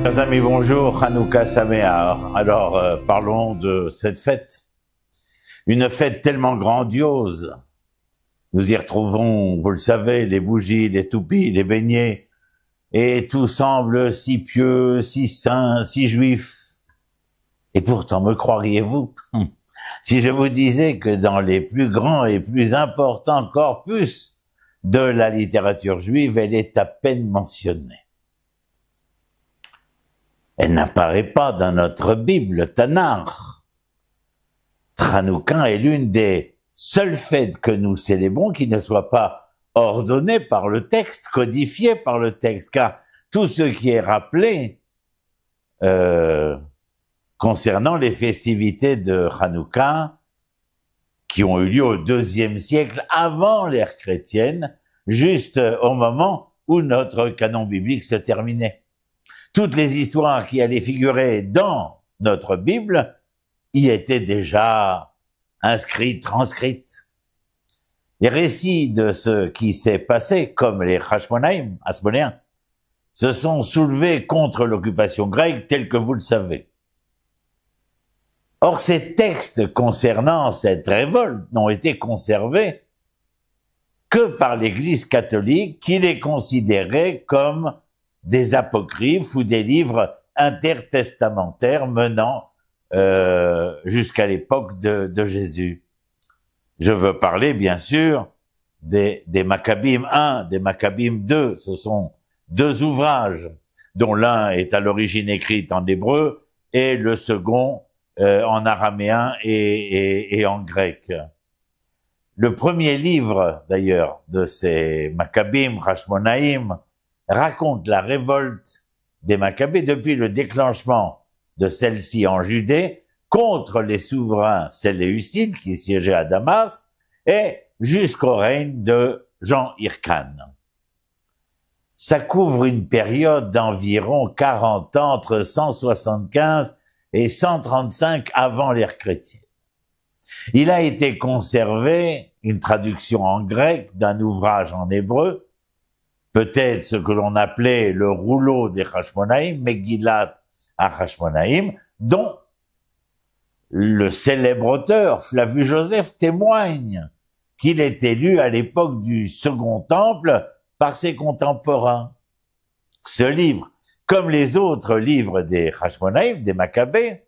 Chers amis, bonjour, Hanouka Sameach. Alors, parlons de cette fête. Une fête tellement grandiose. Nous y retrouvons, vous le savez, les bougies, les toupies, les beignets, et tout semble si pieux, si saint, si juif. Et pourtant, me croiriez-vous, si je vous disais que dans les plus grands et plus importants corpus de la littérature juive, elle est à peine mentionnée. Elle n'apparaît pas dans notre Bible, Tanakh. Hanouka est l'une des seules fêtes que nous célébrons qui ne soit pas ordonnée par le texte, codifiée par le texte, car tout ce qui est rappelé concernant les festivités de Hanouka, qui ont eu lieu au IIe siècle avant l'ère chrétienne, juste au moment où notre canon biblique se terminait. Toutes les histoires qui allaient figurer dans notre Bible y étaient déjà inscrites, transcrites. Les récits de ce qui s'est passé, comme les Hashmonaïm, Hasmonéens, se sont soulevés contre l'occupation grecque, telle que vous le savez. Or, ces textes concernant cette révolte n'ont été conservés que par l'Église catholique, qui les considérait comme des apocryphes ou des livres intertestamentaires menant jusqu'à l'époque de Jésus. Je veux parler, bien sûr, des Maccabim 1, des Maccabim 2. Ce sont deux ouvrages, dont l'un est à l'origine écrit en hébreu et le second en araméen et en grec. Le premier livre, d'ailleurs, de ces Maccabim, Hashmonaïm, raconte la révolte des Maccabées depuis le déclenchement de celle-ci en Judée contre les souverains séleucides qui siégeaient à Damas et jusqu'au règne de Jean Hircan. Ça couvre une période d'environ 40 ans, entre 175 et 135 avant l'ère chrétienne. Il a été conservé une traduction en grec d'un ouvrage en hébreu, peut-être ce que l'on appelait le rouleau des Hashmonaïm, Megillat HaHashmonaïm, dont le célèbre auteur Flavius Joseph témoigne qu'il était lu à l'époque du Second Temple par ses contemporains. Ce livre, comme les autres livres des Hashmonaïm, des Maccabées,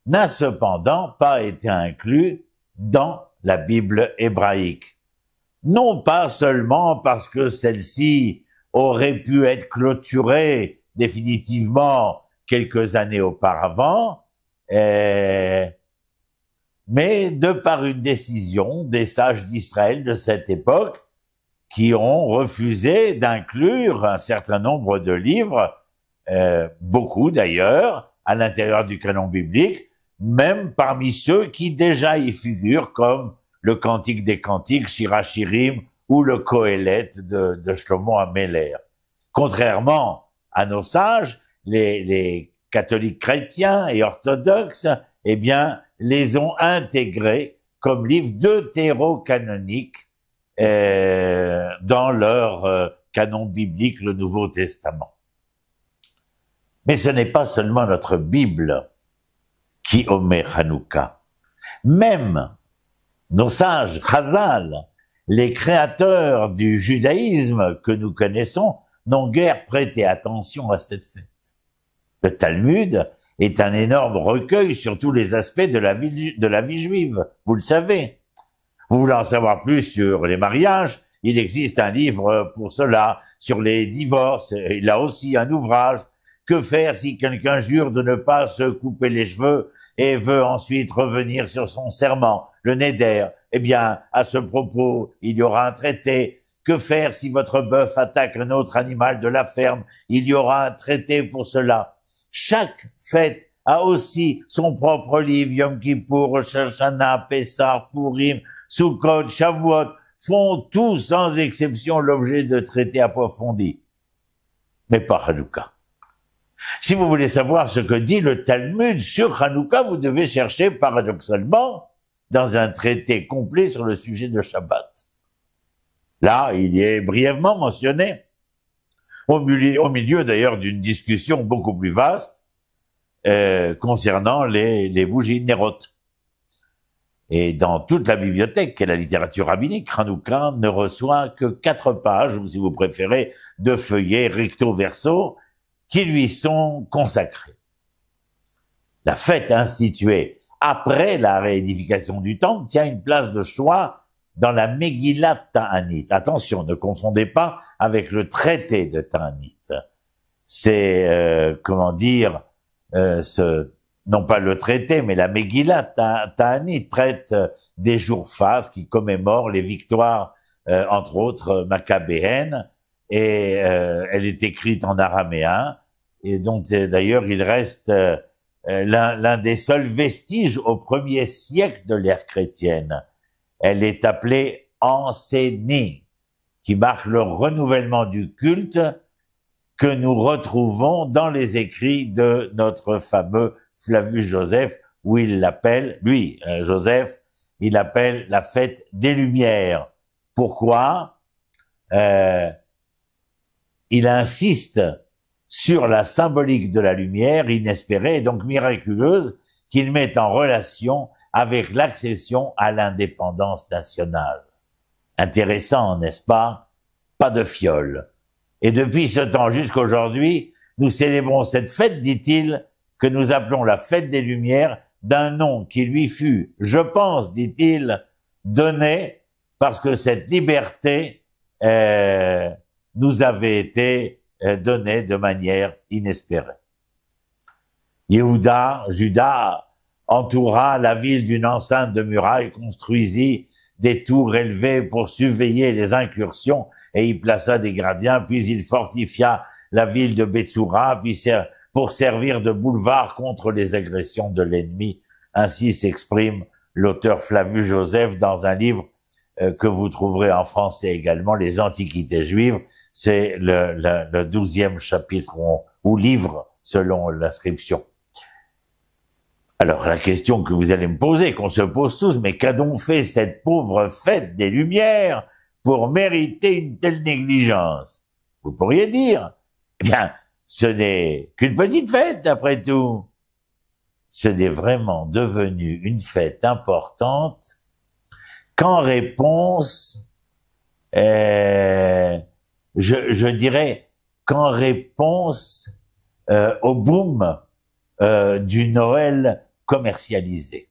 n'a cependant pas été inclus dans la Bible hébraïque. Non pas seulement parce que celle-ci aurait pu être clôturée définitivement quelques années auparavant, mais de par une décision des sages d'Israël de cette époque qui ont refusé d'inclure un certain nombre de livres, beaucoup d'ailleurs, à l'intérieur du canon biblique, même parmi ceux qui déjà y figurent comme le Cantique des Cantiques, Shirachirim, ou le Kohelet de Shlomo Améler. Contrairement à nos sages, les catholiques chrétiens et orthodoxes, eh bien, les ont intégrés comme livres deutérocanoniques dans leur canon biblique, le Nouveau Testament. Mais ce n'est pas seulement notre Bible qui omet Hanouka. Même nos sages, Chazal, les créateurs du judaïsme que nous connaissons, n'ont guère prêté attention à cette fête. Le Talmud est un énorme recueil sur tous les aspects de la vie juive, vous le savez. Vous voulez en savoir plus sur les mariages? Il existe un livre pour cela, sur les divorces, il a aussi un ouvrage. Que faire si quelqu'un jure de ne pas se couper les cheveux et veut ensuite revenir sur son serment, le néder? Eh bien, à ce propos, il y aura un traité. Que faire si votre bœuf attaque un autre animal de la ferme? Il y aura un traité pour cela. Chaque fête a aussi son propre livre. Yom Kippour, Rosh Hashanah, Pessah, Purim, Sukkot, Shavuot font tous sans exception l'objet de traités approfondis. Mais pas Hanouka. Si vous voulez savoir ce que dit le Talmud sur Hanouka, vous devez chercher paradoxalement dans un traité complet sur le sujet de Shabbat. Là, il y est brièvement mentionné au milieu d'ailleurs d'une discussion beaucoup plus vaste concernant les bougies nérotes. Et dans toute la bibliothèque qu'est la littérature rabbinique, Hanouka ne reçoit que 4 pages, ou si vous préférez, de feuillets recto verso qui lui sont consacrés. La fête instituée après la réédification du temple tient une place de choix dans la Megillat Ta'anit. Attention, ne confondez pas avec le traité de Ta'anit. C'est, non pas le traité, mais la Megillat Ta'anit traite des jours phases qui commémorent les victoires, entre autres, maccabéennes, et elle est écrite en araméen, et donc d'ailleurs il reste l'un des seuls vestiges au 1er siècle de l'ère chrétienne. Elle est appelée Ansénie, qui marque le renouvellement du culte que nous retrouvons dans les écrits de notre fameux Flavius Joseph, où il l'appelle, lui, Joseph, il appelle la fête des Lumières. Pourquoi? Il insiste sur la symbolique de la lumière inespérée et donc miraculeuse qu'il met en relation avec l'accession à l'indépendance nationale. Intéressant, n'est-ce pas? Pas de fiole. Et depuis ce temps jusqu'à aujourd'hui, nous célébrons cette fête, dit-il, que nous appelons la fête des Lumières, d'un nom qui lui fut, je pense, dit-il, donné parce que cette liberté nous avait été donnée de manière inespérée. Judas entoura la ville d'une enceinte de murailles, construisit des tours élevées pour surveiller les incursions et y plaça des gardiens, puis il fortifia la ville de Betsoura, puis pour servir de boulevard contre les agressions de l'ennemi. Ainsi s'exprime l'auteur Flavius Joseph dans un livre que vous trouverez en français également, Les Antiquités juives. C'est le 12e chapitre ou livre selon l'inscription. Alors la question que vous allez me poser, qu'on se pose tous, mais qu'a donc fait cette pauvre fête des Lumières pour mériter une telle négligence? Vous pourriez dire, eh bien, ce n'est qu'une petite fête après tout. Ce n'est vraiment devenu une fête importante qu'en réponse, je dirais qu'en réponse au boom du Noël commercialisé.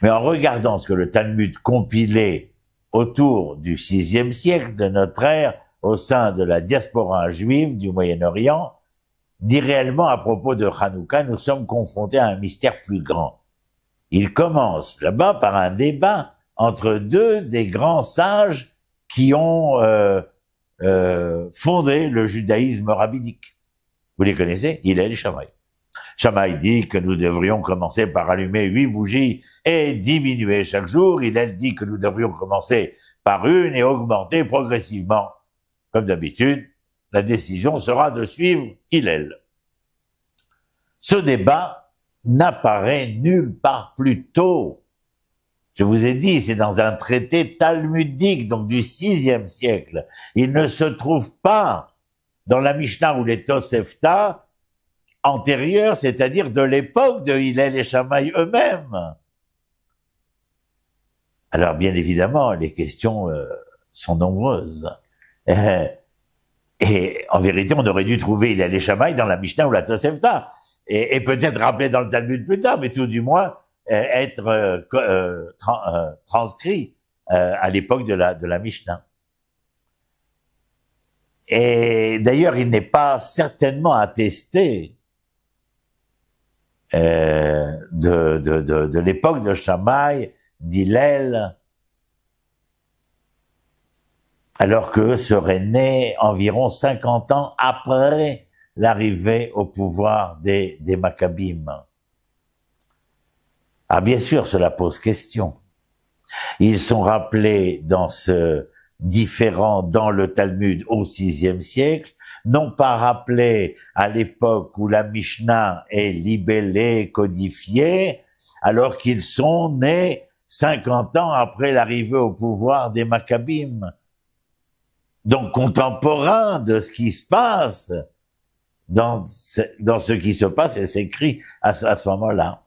Mais en regardant ce que le Talmud compilait autour du VIe siècle de notre ère au sein de la diaspora juive du Moyen-Orient, dit réellement à propos de Hanouka, nous sommes confrontés à un mystère plus grand. Il commence là-bas par un débat entre deux des grands sages qui ont fondé le judaïsme rabbinique. Vous les connaissez? Hillel et Shammai. Shammai dit que nous devrions commencer par allumer 8 bougies et diminuer chaque jour. Hillel dit que nous devrions commencer par une et augmenter progressivement. Comme d'habitude, la décision sera de suivre Hillel. Ce débat n'apparaît nulle part plus tôt. Je vous ai dit, c'est dans un traité talmudique, donc du VIe siècle. Il ne se trouve pas dans la Mishnah ou les Tosefta antérieurs, c'est-à-dire de l'époque de Hillel et Shammai eux-mêmes. Alors, bien évidemment, les questions sont nombreuses. Et en vérité, on aurait dû trouver Hillel et Shammai dans la Mishnah ou la Tosefta, et peut-être rappeler dans le Talmud plus tard, mais tout du moins être transcrit à l'époque de la Mishnah. Et d'ailleurs, il n'est pas certainement attesté de l'époque de Shammai, d'Hillel, alors que serait né environ 50 ans après l'arrivée au pouvoir des Maccabim. Ah, bien sûr, cela pose question. Ils sont rappelés dans ce différent dans le Talmud au VIe siècle, non pas rappelés à l'époque où la Mishnah est libellée, codifiée, alors qu'ils sont nés 50 ans après l'arrivée au pouvoir des Maccabim. donc contemporain de ce qui se passe dans ce qui se passe et s'écrit à ce moment-là.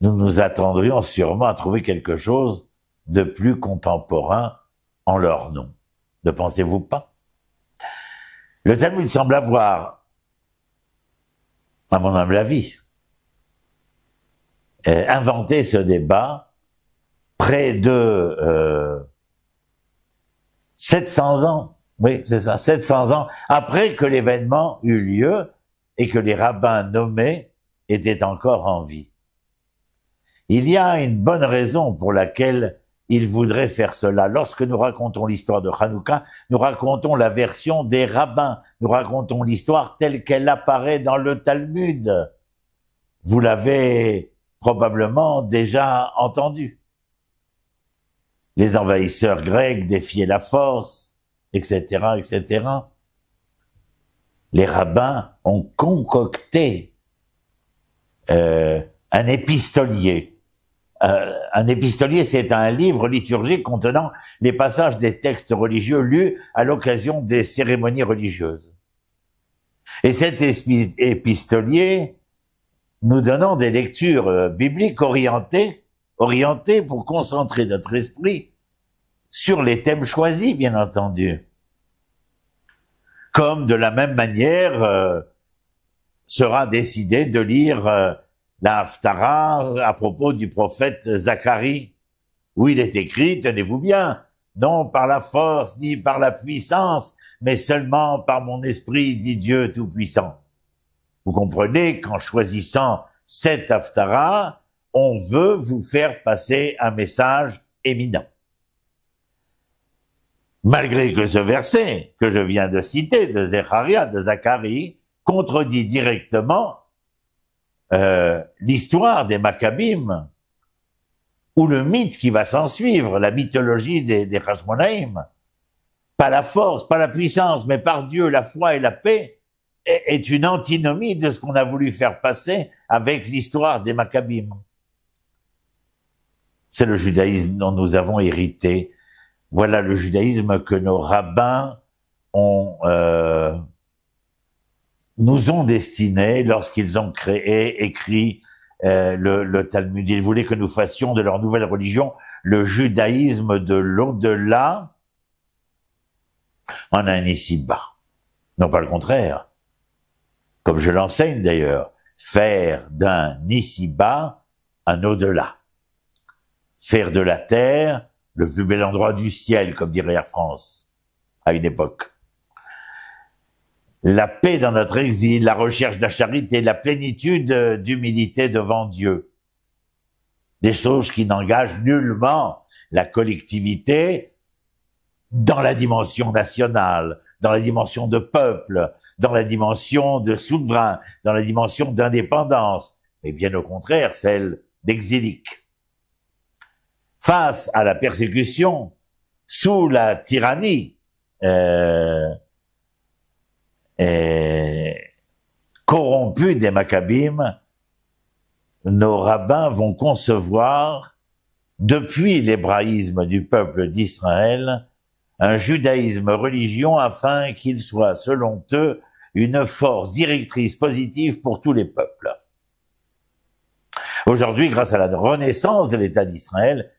Nous nous attendrions sûrement à trouver quelque chose de plus contemporain en leur nom. Ne pensez-vous pas? Le Talmud semble avoir, à mon humble avis, inventé ce débat près de 700 ans, oui, c'est ça, 700 ans après que l'événement eut lieu et que les rabbins nommés étaient encore en vie. Il y a une bonne raison pour laquelle il voudrait faire cela. Lorsque nous racontons l'histoire de Hanouka, nous racontons la version des rabbins, nous racontons l'histoire telle qu'elle apparaît dans le Talmud. Vous l'avez probablement déjà entendu. Les envahisseurs grecs défiaient la force, etc., etc. Les rabbins ont concocté un épistolier. Un épistolier, c'est un livre liturgique contenant les passages des textes religieux lus à l'occasion des cérémonies religieuses. Et cet épistolier nous donnant des lectures bibliques orientées pour concentrer notre esprit sur les thèmes choisis, bien entendu. Comme de la même manière sera décidé de lire la Haftara à propos du prophète Zacharie, où il est écrit, tenez-vous bien, non par la force ni par la puissance, mais seulement par mon esprit, dit Dieu Tout-Puissant. Vous comprenez qu'en choisissant cette Haftara, on veut vous faire passer un message éminent. Malgré que ce verset que je viens de citer, de Zecharia, de Zacharie, contredit directement l'histoire des Maccabim, ou le mythe qui va s'en suivre, la mythologie des Hashmonaïm. Pas la force, pas la puissance, mais par Dieu, la foi et la paix est une antinomie de ce qu'on a voulu faire passer avec l'histoire des Maccabim. C'est le judaïsme dont nous avons hérité. Voilà le judaïsme que nos rabbins nous ont destiné lorsqu'ils ont écrit le Talmud. Ils voulaient que nous fassions de leur nouvelle religion le judaïsme de l'au-delà en un ici-bas. Non pas le contraire. Comme je l'enseigne d'ailleurs, faire d'un ici-bas un au-delà. Faire de la terre le plus bel endroit du ciel, comme dirait Air France, à une époque. La paix dans notre exil, la recherche de la charité, la plénitude d'humilité devant Dieu. Des choses qui n'engagent nullement la collectivité dans la dimension nationale, dans la dimension de peuple, dans la dimension de souverain, dans la dimension d'indépendance, mais bien au contraire, celle d'exilique. Face à la persécution, sous la tyrannie corrompue des Maccabim, nos rabbins vont concevoir, depuis l'hébraïsme du peuple d'Israël, un judaïsme religion afin qu'il soit, selon eux, une force directrice positive pour tous les peuples. Aujourd'hui, grâce à la renaissance de l'État d'Israël,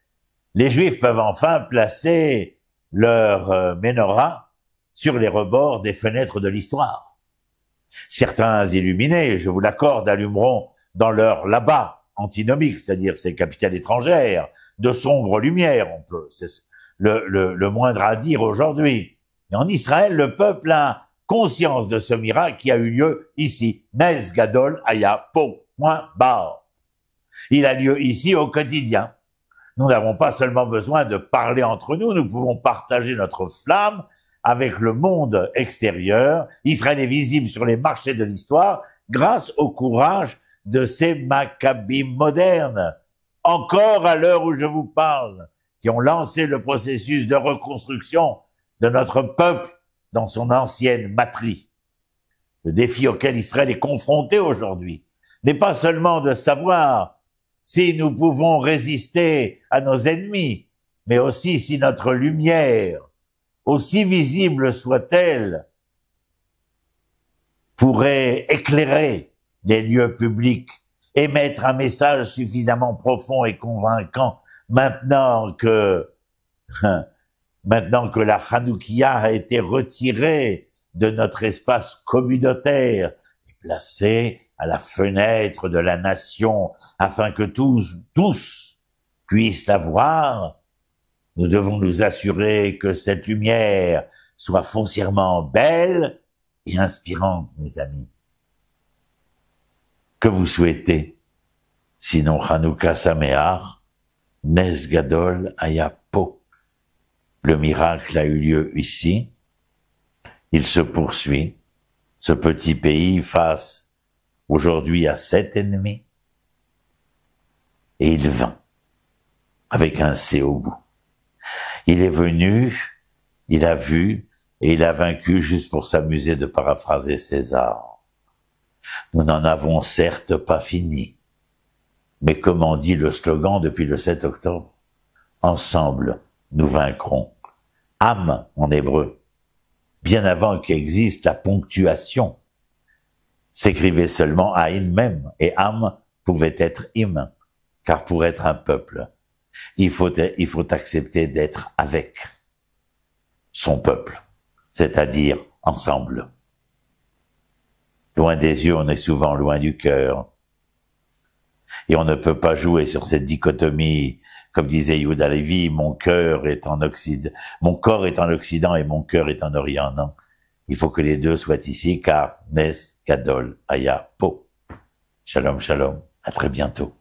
les Juifs peuvent enfin placer leur menorah sur les rebords des fenêtres de l'histoire. Certains illuminés, je vous l'accorde, allumeront dans leur là-bas antinomique, c'est-à-dire ces capitales étrangères, de sombres lumières, c'est le moindre à dire aujourd'hui. Et en Israël, le peuple a conscience de ce miracle qui a eu lieu ici. Nes Gadol Aya Po. Point barre. Il a lieu ici au quotidien. Nous n'avons pas seulement besoin de parler entre nous, nous pouvons partager notre flamme avec le monde extérieur. Israël est visible sur les marchés de l'histoire grâce au courage de ces Maccabim modernes, encore à l'heure où je vous parle, qui ont lancé le processus de reconstruction de notre peuple dans son ancienne matrie. Le défi auquel Israël est confronté aujourd'hui n'est pas seulement de savoir si nous pouvons résister à nos ennemis, mais aussi si notre lumière, aussi visible soit-elle, pourrait éclairer les lieux publics, émettre un message suffisamment profond et convaincant maintenant que la Hanoukia a été retirée de notre espace communautaire et placée à la fenêtre de la nation afin que tous puissent la voir, nous devons nous assurer que cette lumière soit foncièrement belle et inspirante, mes amis. Que vous souhaitez, sinon Hanouka Sameach, Nes Gadol Ayapo. Le miracle a eu lieu ici, il se poursuit, ce petit pays face aujourd'hui à 7 ennemis, et il vint, avec un C au bout. Il est venu, il a vu, et il a vaincu juste pour s'amuser de paraphraser César. Nous n'en avons certes pas fini, mais comme en dit le slogan depuis le 7 octobre, ensemble nous vaincrons. Am en hébreu, bien avant qu'existe la ponctuation, s'écrivait seulement Aïn même, et Am pouvait être Im, car pour être un peuple, il faut accepter d'être avec son peuple, c'est-à-dire ensemble. Loin des yeux, on est souvent loin du cœur. Et on ne peut pas jouer sur cette dichotomie, comme disait Yehuda Levi, mon corps est en Occident et mon cœur est en Orient. Non. Il faut que les deux soient ici, car Nes Gadol Aya Po. Shalom, shalom. À très bientôt.